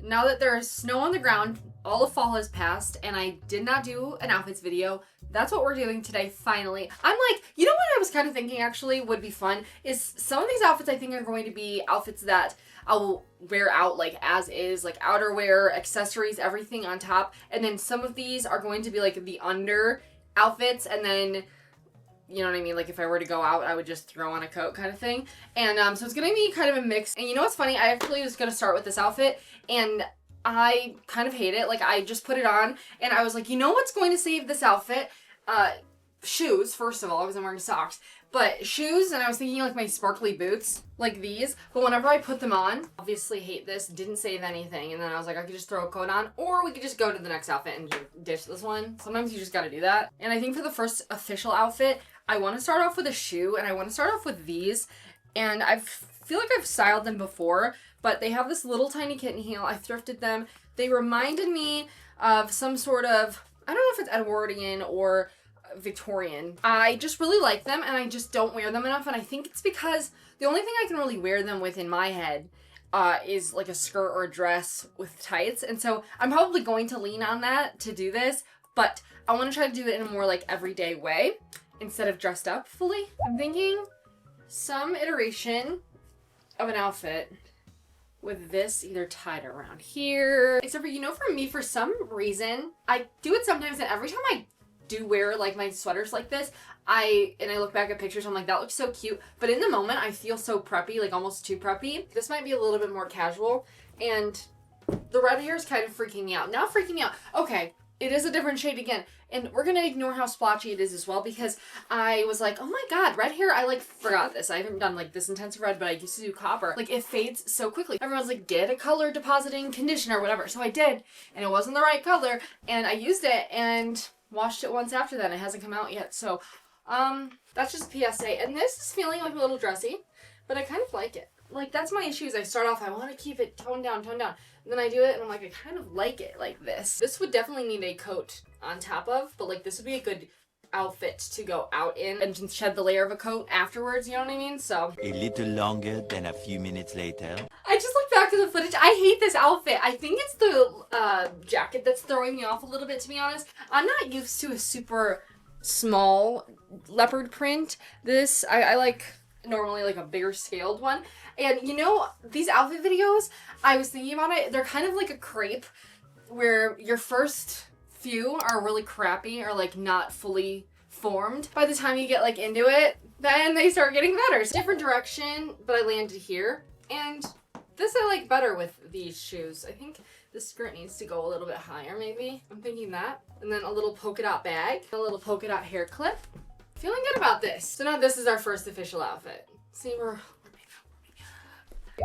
now that there is snow on the ground, all of fall has passed, and I did not do an outfits video. That's what we're doing today, finally. I'm like, you know what I was kind of thinking actually would be fun? Is some of these outfits I think are going to be outfits that I'll wear out like as is, like outerwear, accessories, everything on top. And then some of these are going to be like the under outfits, and then, you know what I mean? Like if I were to go out, I would just throw on a coat kind of thing. And so it's gonna be kind of a mix. And you know what's funny? I actually was gonna start with this outfit, and I kind of hate it. Like I just put it on, and I was like, you know what's going to save this outfit? Shoes, first of all, because I'm wearing socks. But shoes, and I was thinking like my sparkly boots, like these. But whenever I put them on, obviously hate this, didn't save anything. And then I was like, I could just throw a coat on, or we could just go to the next outfit and ditch this one. Sometimes you just gotta do that. And I think for the first official outfit, I want to start off with a shoe, and I want to start off with these. And I feel like I've styled them before, but they have this little tiny kitten heel. I thrifted them. They reminded me of some sort of, I don't know if it's Edwardian or Victorian. I just really like them, and I just don't wear them enough, and I think it's because the only thing I can really wear them with in my head is like a skirt or a dress with tights, and so I'm probably going to lean on that to do this, but I want to try to do it in a more like everyday way instead of dressed up fully. I'm thinking some iteration of an outfit with this either tied around here. Except for, you know, for me, for some reason, I do it sometimes, and every time I do wear like my sweaters like this, I look back at pictures, I'm like, that looks so cute. But in the moment, I feel so preppy, like almost too preppy. This might be a little bit more casual, and the red hair is kind of freaking me out. Now freaking me out. Okay, it is a different shade again. And we're gonna ignore how splotchy it is as well, because I was like, oh my god, red hair, I like forgot this. I haven't done like this intensive red, but I used to do copper. Like it fades so quickly. Everyone's like, get a color depositing conditioner or whatever. So I did, and it wasn't the right color, and I used it and washed it once after that, and it hasn't come out yet. So that's just PSA. And this is feeling like a little dressy, but I kind of like it. Like that's my issue, is I start off, I want to keep it toned down. And then I do it, and I'm like, I kind of like it like this. This would definitely need a coat on top of, but like this would be a good outfit to go out in and shed the layer of a coat afterwards, you know what I mean? So a little longer than a few minutes later. I just looked back at the footage. I hate this outfit. I think it's the jacket that's throwing me off a little bit, to be honest. I'm not used to a super small leopard print. This, I like normally like a bigger scaled one. And you know, these outfit videos, I was thinking about it, they're kind of like a crepe where your first few are really crappy or like not fully formed. By the time you get like into it, then they start getting better. It's a different direction, but I landed here. And this I like better with these shoes. I think the skirt needs to go a little bit higher maybe. I'm thinking that. And then a little polka dot bag, a little polka dot hair clip. Feeling good about this. So now this is our first official outfit. See, we're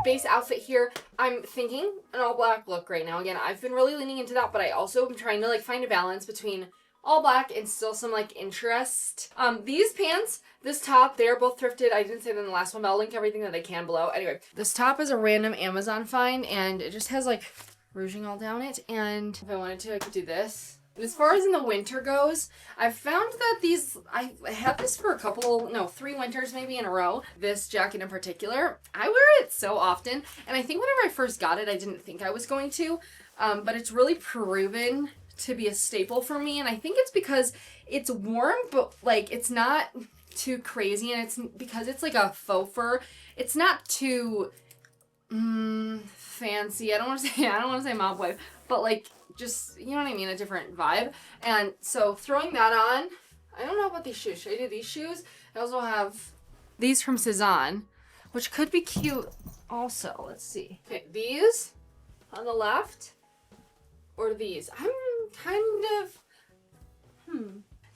base outfit here. I'm thinking an all black look right now. Again, I've been really leaning into that, but I also am trying to like find a balance between all black and still some like interest. These pants, this top, they're both thrifted. I didn't say them in the last one, but I'll link everything that I can below. Anyway, this top is a random Amazon find, and it just has like rouging all down it. And if I wanted to, I could do this. As far as in the winter goes, I've found that these, I had this for 3 winters maybe in a row. This jacket in particular, I wear it so often. And I think whenever I first got it, I didn't think I was going to. But it's really proven to be a staple for me. And I think it's because it's warm, but like it's not too crazy. And it's because it's like a faux fur. It's not too fancy. I don't want to say mob wife, but like, just, you know what I mean, a different vibe. And so throwing that on, I don't know about these shoes. Should I do these shoes? I also have these from Cezanne, which could be cute also. Let's see. Okay, these on the left or these. I'm kind of,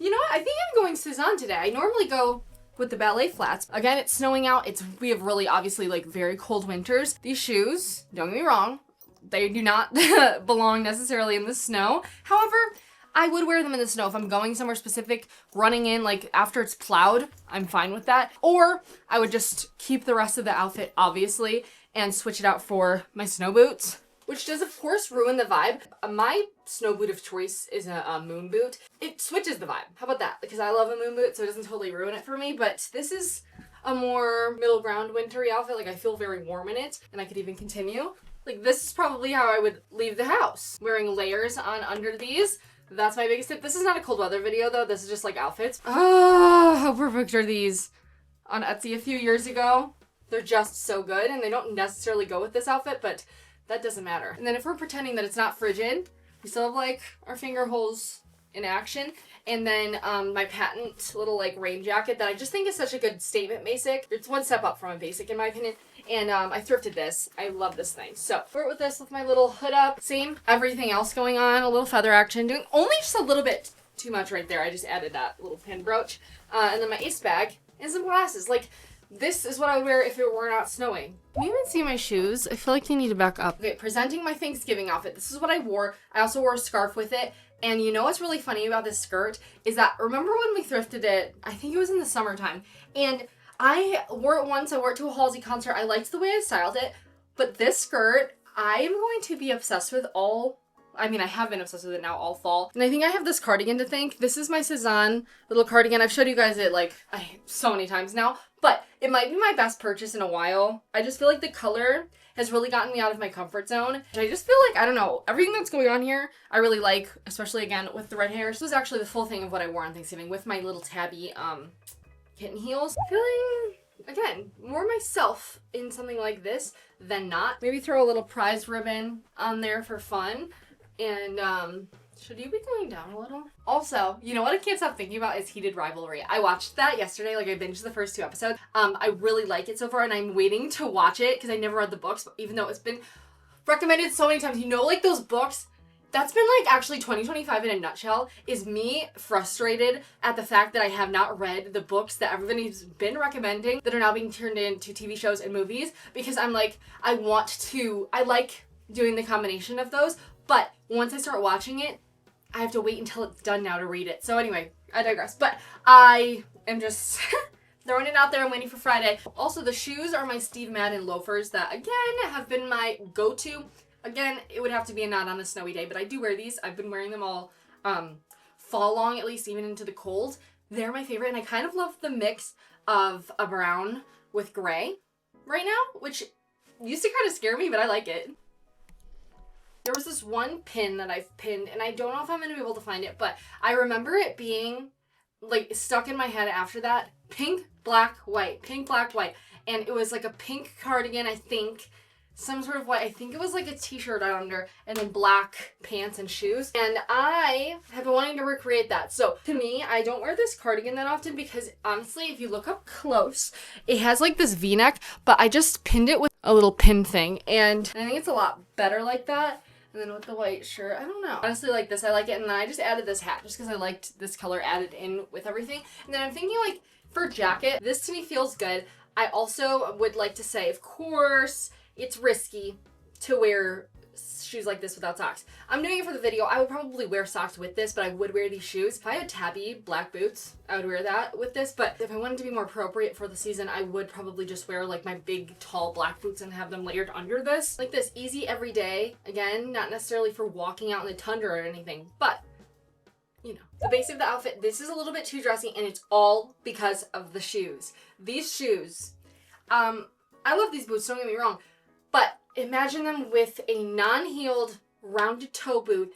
You know what? I think I'm going Cezanne today. I normally go with the ballet flats. Again, it's snowing out. We have really obviously like very cold winters. These shoes, don't get me wrong, they do not belong necessarily in the snow. However, I would wear them in the snow if I'm going somewhere specific, running in like after it's plowed. I'm fine with that. Or I would just keep the rest of the outfit, obviously, and switch it out for my snow boots, which does of course ruin the vibe. My snow boot of choice is a moon boot. It switches the vibe. How about that? Because I love a moon boot, so it doesn't totally ruin it for me. But this is a more middle ground wintry outfit. Like I feel very warm in it, and I could even continue Like, this is probably how I would leave the house. Wearing layers on under these. That's my biggest tip. This is not a cold weather video, though. This is just, like, outfits. Oh, how perfect are these? On Etsy a few years ago. They're just so good, and they don't necessarily go with this outfit, but that doesn't matter. And then if we're pretending that it's not frigid, we still have, like, our finger holes in action. And then my patent little, like, rain jacket that I just think is such a good statement basic. It's one step up from a basic, in my opinion. And I thrifted this. I love this thing. So, wear it with this, with my little hood up. Same, everything else going on. A little feather action. Doing only just a little bit too much right there. I just added that little pin brooch. And then my ace bag and some glasses. Like, this is what I would wear if it were not snowing. Can you even see my shoes? I feel like they need to back up. Okay, presenting my Thanksgiving outfit. This is what I wore. I also wore a scarf with it. And you know what's really funny about this skirt is that, remember when we thrifted it? I think it was in the summertime. And I wore it once. I wore it to a Halsey concert. I liked the way I styled it. But this skirt, I am going to be obsessed with I have been obsessed with it now all fall. And I think I have this cardigan to thank. This is my Cezanne little cardigan. I've showed you guys it like so many times now. But it might be my best purchase in a while. I just feel like the color has really gotten me out of my comfort zone. I just feel like, I don't know, everything that's going on here, I really like, especially again with the red hair. This was actually the full thing of what I wore on Thanksgiving with my little tabby kitten heels. Feeling, again, more myself in something like this than not. Maybe throw a little prize ribbon on there for fun. And, should you be going down a little? Also, you know what I can't stop thinking about is Heated Rivalry. I watched that yesterday, like I binged the first 2 episodes. I really like it so far, and I'm waiting to watch it because I never read the books, even though it's been recommended so many times. You know, like those books, that's been like actually 2025 in a nutshell, is me frustrated at the fact that I have not read the books that everybody's been recommending that are now being turned into TV shows and movies, because I'm like, I like doing the combination of those, but once I start watching it, I have to wait until it's done now to read it. So anyway, I digress. But I am just throwing it out there. I'm waiting for Friday. Also, the shoes are my Steve Madden loafers that, again, have been my go-to. Again, it would have to be a not on a snowy day, but I do wear these. I've been wearing them all fall long, at least, even into the cold. They're my favorite, and I kind of love the mix of a brown with gray right now, which used to kind of scare me, but I like it. There was this one pin that I've pinned, and I don't know if I'm going to be able to find it, but I remember it being, like, stuck in my head after that. Pink, black, white. Pink, black, white. And it was, like, a pink cardigan, I think. Some sort of white. I think it was, like, a t-shirt under, and then black pants and shoes. And I have been wanting to recreate that. So, to me, I don't wear this cardigan that often because, honestly, if you look up close, it has, like, this V-neck, but I just pinned it with a little pin thing. And I think it's a lot better like that. And then with the white shirt, I don't know. Honestly, like this, I like it. And then I just added this hat just because I liked this color added in with everything. And then I'm thinking, like, for jacket, this to me feels good. I also would like to say, of course, it's risky to wear shoes like this without socks. I'm doing it for the video. I would probably wear socks with this, but I would wear these shoes. If I had tabby black boots, I would wear that with this. But if I wanted to be more appropriate for the season, I would probably just wear like my big tall black boots and have them layered under this. Like this, easy every day. Again, not necessarily for walking out in the tundra or anything, but you know, the base of the outfit, this is a little bit too dressy, and it's all because of the shoes. These shoes, I love these boots, don't get me wrong, but imagine them with a non-heeled rounded toe boot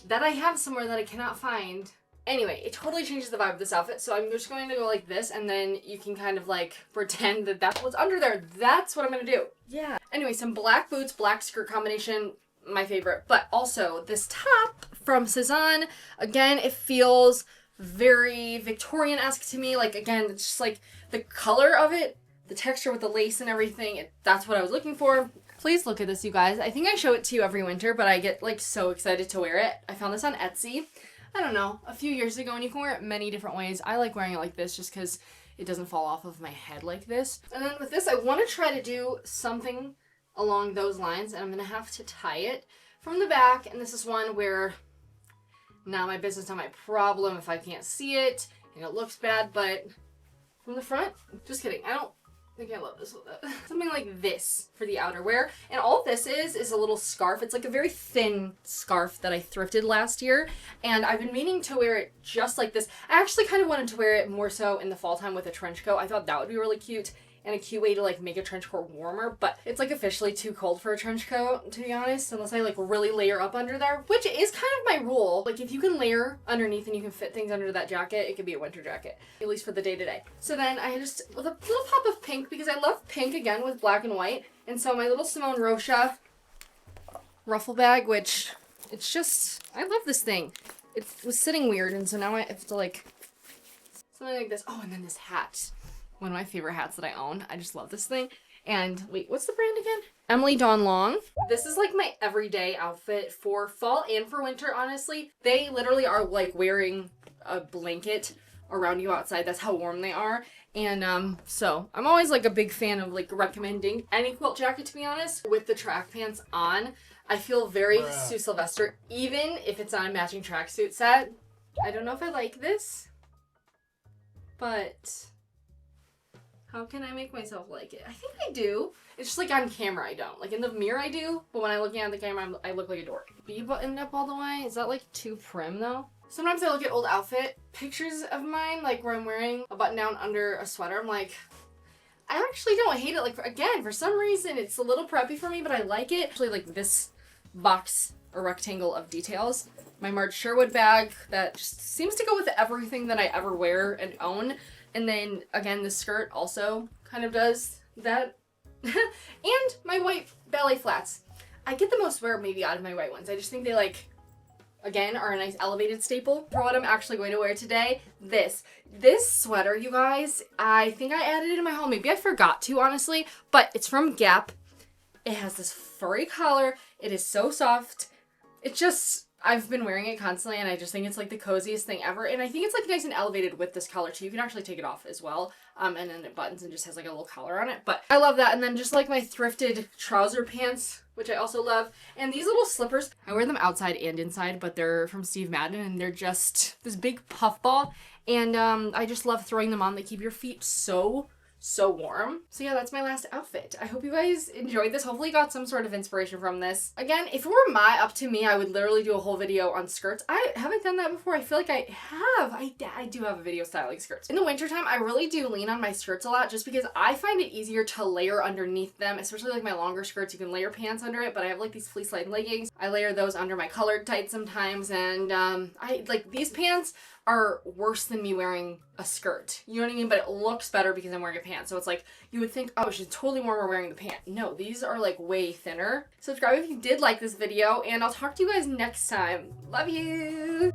that I have somewhere that I cannot find. Anyway, it totally changes the vibe of this outfit, so I'm just going to go like this, and then you can kind of like pretend that that's what's under there. That's what I'm going to do. Yeah. Anyway, some black boots, black skirt combination, my favorite. But also this top from Cezanne, again, it feels very Victorian-esque to me. Like, again, it's just like the color of it, the texture with the lace and everything, that's what I was looking for. Please look at this, you guys. I think I show it to you every winter, but I get like so excited to wear it. I found this on Etsy, I don't know, a few years ago, and you can wear it many different ways. I like wearing it like this just because it doesn't fall off of my head like this. And then with this, I want to try to do something along those lines, and I'm going to have to tie it from the back. And this is one where, not my business, not my problem if I can't see it and it looks bad, but from the front, just kidding. I don't think I love this with it. Something like this for the outerwear. And all this is a little scarf. It's like a very thin scarf that I thrifted last year, and I've been meaning to wear it just like this. I actually kind of wanted to wear it more so in the fall time with a trench coat. I thought that would be really cute. and a cute way to like make a trench coat warmer, but it's like officially too cold for a trench coat, to be honest, unless I like really layer up under there, which is kind of my rule. Like if you can layer underneath and you can fit things under that jacket, it could be a winter jacket, at least for the day to day. So then I just, with a little pop of pink, because I love pink again with black and white, and so my little Simone Rocha ruffle bag, which it's just, I love this thing. It was sitting weird, and so now I have to like, something like this. Oh, and then this hat. One of my favorite hats that I own. I just love this thing. And wait, what's the brand again? Emily Dawn Long. This is like my everyday outfit for fall and for winter, honestly. They literally are like wearing a blanket around you outside. That's how warm they are. And so I'm always like a big fan of like recommending any quilt jacket, to be honest. With the track pants on, I feel very Sue Sylvester, even if it's on a matching tracksuit set. I don't know if I like this, but how can I make myself like it? I think I do. It's just like on camera I don't. Like in the mirror I do, but when I look at the camera I look like a dork. B buttoned up all the way? Is that like too prim though? Sometimes I look at old outfit pictures of mine, like where I'm wearing a button down under a sweater. I'm like, I actually don't hate it. Like again, for some reason it's a little preppy for me, but I like it. Actually like this box or rectangle of details. My Marge Sherwood bag that just seems to go with everything that I ever wear and own. And then, again, the skirt also kind of does that. And my white ballet flats. I get the most wear maybe out of my white ones. I just think they, like, again, are a nice elevated staple. For what I'm actually going to wear today, this sweater, you guys, I think I added it in my haul. Maybe I forgot to, honestly. But it's from Gap. It has this furry collar. It is so soft. It just, I've been wearing it constantly, and I just think it's like the coziest thing ever. And I think it's like nice and elevated with this collar too. You can actually take it off as well. And then it buttons and just has like a little collar on it. But I love that. And then just like my thrifted trouser pants, which I also love. And these little slippers, I wear them outside and inside, but they're from Steve Madden, and they're just this big puff ball. And I just love throwing them on. They keep your feet so warm. So yeah, that's my last outfit. I hope you guys enjoyed this. Hopefully you got some sort of inspiration from this. Again, if it were up to me, I would literally do a whole video on skirts. I haven't done that before. I feel like I have. I do have a video styling skirts. In the wintertime, I really do lean on my skirts a lot just because I find it easier to layer underneath them, especially like my longer skirts. You can layer pants under it, but I have like these fleece lined leggings. I layer those under my colored tights sometimes, and I like these pants are worse than me wearing a skirt. You know what I mean? But it looks better because I'm wearing a pant. So it's like, you would think, oh, she's totally warmer wearing the pant. No, these are like way thinner. Subscribe if you did like this video, and I'll talk to you guys next time. Love you!